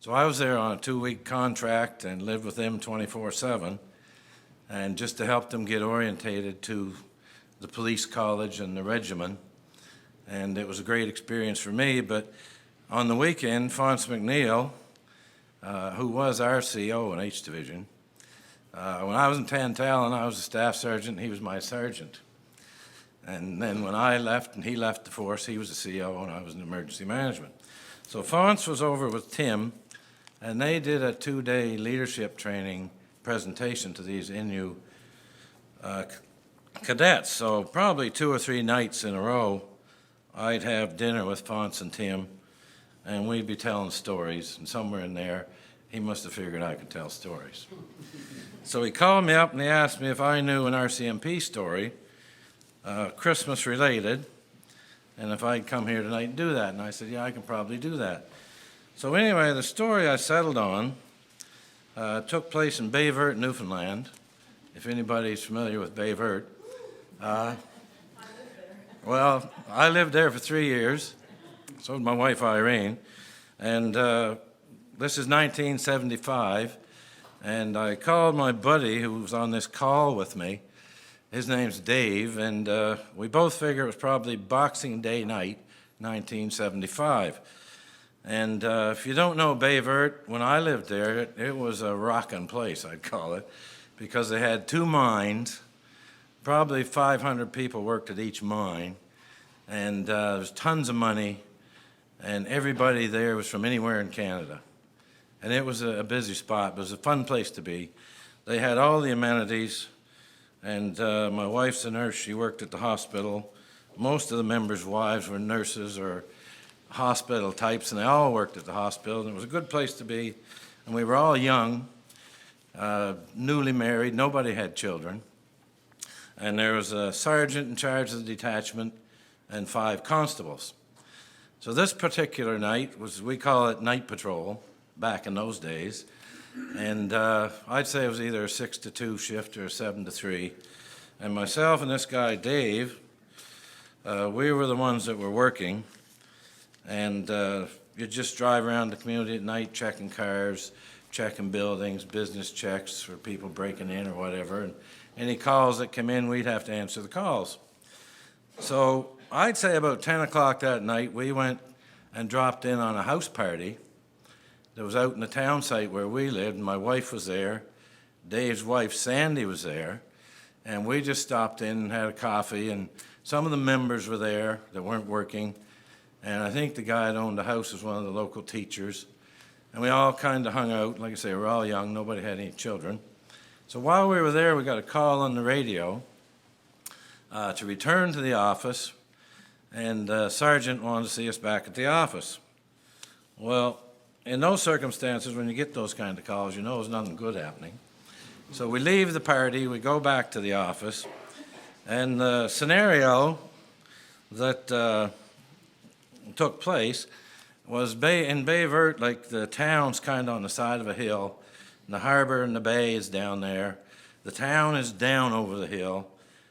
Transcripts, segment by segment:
So I was there on a 2-week contract and lived with them 24/7, and just to help them get orientated to the police college and the regiment. And it was a great experience for me, but on the weekend, Fonce McNeil, who was our CO in H Division, when I was in Tantallon, I was a staff sergeant, he was my sergeant. And then when I left and he left the force, he was a CO and I was in emergency management. So Fonce was over with Tim, and they did a 2-day leadership training presentation to these NU cadets. So probably 2 or 3 nights in a row, I'd have dinner with Fonce and Tim, and we'd be telling stories. And somewhere in there, he must have figured I could tell stories. So he called me up and he asked me if I knew an RCMP story, Christmas related, and if I'd come here tonight and do that. And I said, yeah, I can probably do that. So anyway, the story I settled on took place in Bayvert, Newfoundland, if anybody's familiar with Bayvert. Well, I lived there for 3 years, so did my wife Irene, and this is 1975, and I called my buddy who was on this call with me. His name's Dave, and we both figure it was probably Boxing Day night, 1975. And if you don't know Bayvert, when I lived there, it was a rockin' place, I'd call it, because they had 2 mines. Probably 500 people worked at each mine, and there was tons of money, and everybody there was from anywhere in Canada. And it was a busy spot. It was a fun place to be. They had all the amenities, and my wife's a nurse. She worked at the hospital. Most of the members' wives were nurses or hospital types, and they all worked at the hospital, and it was a good place to be. And we were all young, newly married. Nobody had children. And there was a sergeant in charge of the detachment and 5 constables. So this particular night we call it night patrol back in those days. And I'd say it was either a 6 to 2 shift or a 7 to 3. And myself and this guy, Dave, we were the ones that were working. And you'd just drive around the community at night checking cars, checking buildings, business checks for people breaking in or whatever. And any calls that come in, we'd have to answer the calls. So I'd say about 10 o'clock that night, we went and dropped in on a house party that was out in the town site where we lived, and my wife was there. Dave's wife, Sandy, was there. And we just stopped in and had a coffee, and some of the members were there that weren't working. And I think the guy that owned the house was one of the local teachers. And we all kind of hung out. Like I say, we're all young. Nobody had any children. So while we were there, we got a call on the radio to return to the office, and Sergeant wanted to see us back at the office. Well, in those circumstances, when you get those kind of calls, you know there's nothing good happening. So we leave the party, we go back to the office, and the scenario that took place was in Bayvert, like the town's kind of on the side of a hill, and the harbor and the bay is down there. The town is down over the hill,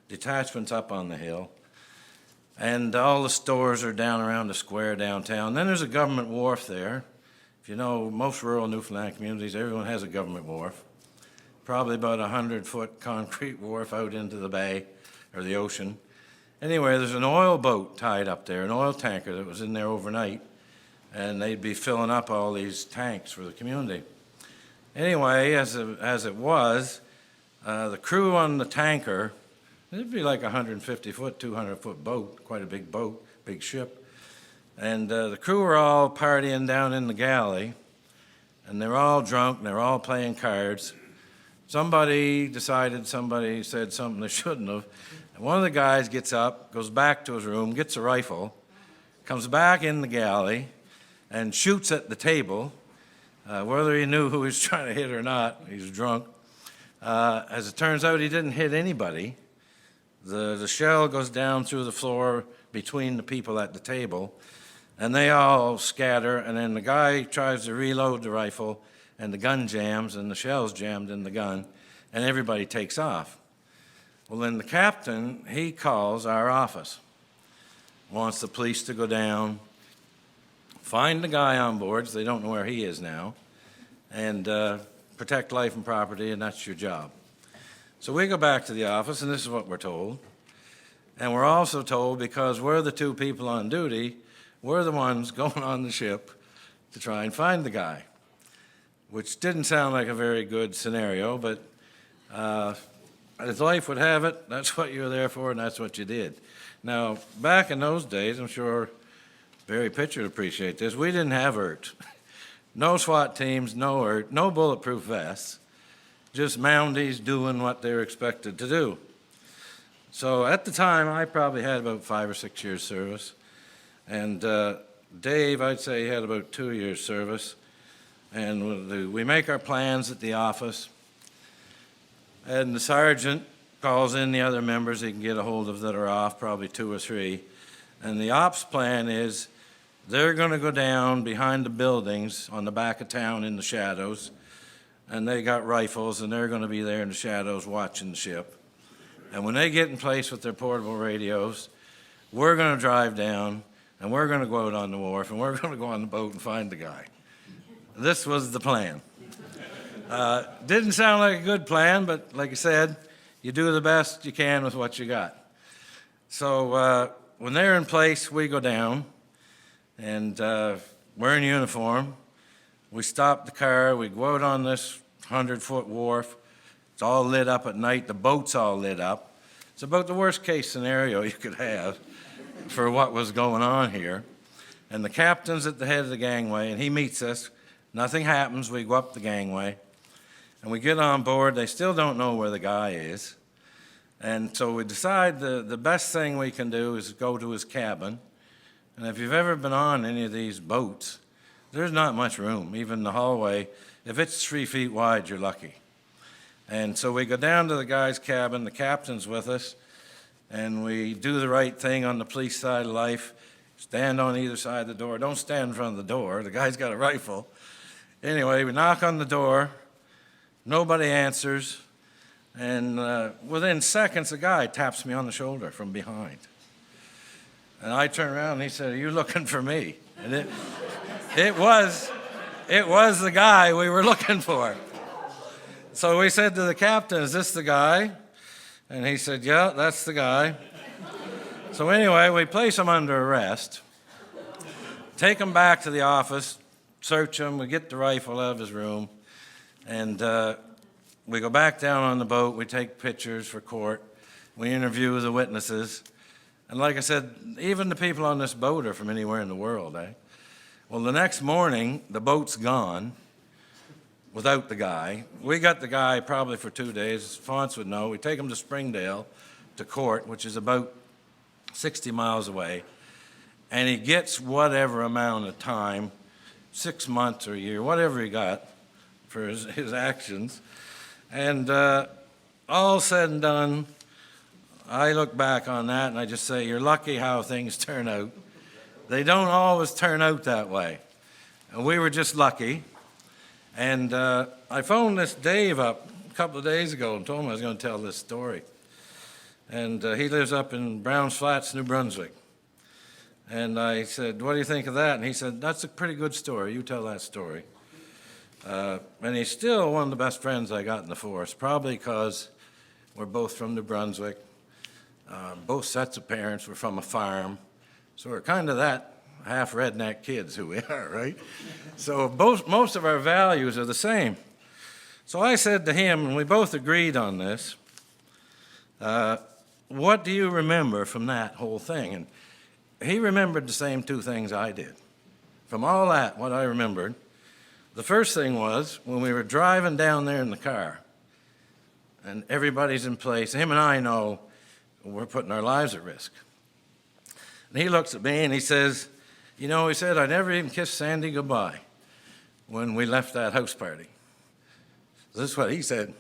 detachment's up on the hill, and all the stores are down around the square downtown. Then there's a government wharf there. If you know, most rural Newfoundland communities, everyone has a government wharf. Probably about 100-foot concrete wharf out into the bay or the ocean. Anyway, there's an oil boat tied up there, an oil tanker that was in there overnight, and they'd be filling up all these tanks for the community. Anyway, as it was, the crew on the tanker, it'd be like a 150-foot, 200-foot boat, quite a big boat, big ship. And the crew were all partying down in the galley, and they're all drunk, and they're all playing cards. Somebody said something they shouldn't have. And one of the guys gets up, goes back to his room, gets a rifle, comes back in the galley, and shoots at the table. Whether he knew who he was trying to hit or not, he was drunk. As it turns out, he didn't hit anybody. The shell goes down through the floor between the people at the table, and they all scatter, and then the guy tries to reload the rifle, and the gun jams, and the shell's jammed in the gun, and everybody takes off. Well, then the captain, he calls our office, wants the police to go down, find the guy on board, so they don't know where he is now, and protect life and property, and that's your job. So we go back to the office, and this is what we're told. And we're also told, because we're the two people on duty, we're the ones going on the ship to try and find the guy, which didn't sound like a very good scenario, but as life would have it, that's what you were there for, and that's what you did. Now, back in those days, I'm sure Barry Pitcher would appreciate this, we didn't have ERT. No SWAT teams, no ERT, no bulletproof vests, just Mounties doing what they were expected to do. So at the time, I probably had about 5 or 6 years service, and Dave, I'd say he had about 2 years service, and we make our plans at the office, and the sergeant calls in the other members he can get a hold of that are off, probably 2 or 3, and the ops plan is they're going to go down behind the buildings on the back of town in the shadows, and they got rifles, and they're going to be there in the shadows watching the ship. And when they get in place with their portable radios, we're going to drive down, and we're going to go out on the wharf, and we're going to go on the boat and find the guy. This was the plan. Didn't sound like a good plan, but like I said, you do the best you can with what you got. So when they're in place, we go down, and we're in uniform. We stop the car, we go out on this 100-foot wharf. It's all lit up at night, the boat's all lit up. It's about the worst case scenario you could have for what was going on here. And the captain's at the head of the gangway, and he meets us. Nothing happens, we go up the gangway, and we get on board. They still don't know where the guy is. And so we decide the best thing we can do is go to his cabin. And if you've ever been on any of these boats, there's not much room, even the hallway. If it's 3 feet wide, you're lucky. And so we go down to the guy's cabin, the captain's with us, and we do the right thing on the police side of life. Stand on either side of the door. Don't stand in front of the door. The guy's got a rifle. Anyway, we knock on the door. Nobody answers. And within seconds, a guy taps me on the shoulder from behind. And I turn around and he said, "Are you looking for me?" And it was the guy we were looking for. So we said to the captain, "Is this the guy?" And he said, "Yeah, that's the guy." So anyway, we place him under arrest, take him back to the office, search him, we get the rifle out of his room, and we go back down on the boat, we take pictures for court, we interview the witnesses. And like I said, even the people on this boat are from anywhere in the world, eh? Well, the next morning, the boat's gone without the guy. We got the guy probably for 2 days. Fonts would know. We take him to Springdale to court, which is about 60 miles away, and he gets whatever amount of time, 6 months or a year, whatever he got for his actions. And all said and done, I look back on that and I just say, you're lucky how things turn out. They don't always turn out that way. And we were just lucky. And I phoned this Dave up a couple of days ago and told him I was going to tell this story. And he lives up in Browns Flats, New Brunswick. And I said, "What do you think of that?" And he said, "That's a pretty good story. You tell that story." And he's still one of the best friends I got in the force, probably because we're both from New Brunswick. Both sets of parents were from a farm. So we're kind of that half redneck kids who we are, right? So most of our values are the same. So I said to him, and we both agreed on this, what do you remember from that whole thing? And he remembered the same 2 things I did. From all that, what I remembered, the first thing was when we were driving down there in the car, and everybody's in place, him and I know we're putting our lives at risk. And he looks at me and he says, "You know," he said, "I never even kissed Sandy goodbye when we left that house party." This is what he said.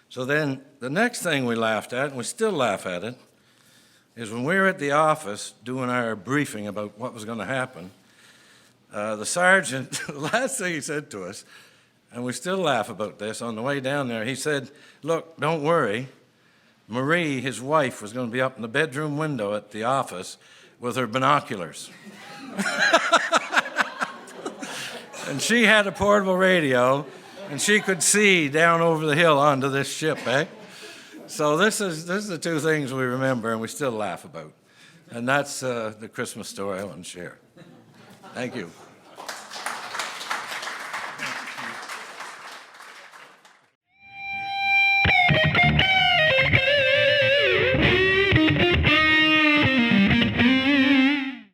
So then the next thing we laughed at, and we still laugh at it, is when we were at the office doing our briefing about what was going to happen, the sergeant, the last thing he said to us, and we still laugh about this, on the way down there, he said, "Look, don't worry. Marie, his wife, was going to be up in the bedroom window at the office with her binoculars." And she had a portable radio, and she could see down over the hill onto this ship, eh? So this is the two things we remember and we still laugh about. And that's the Christmas story I want to share. Thank you.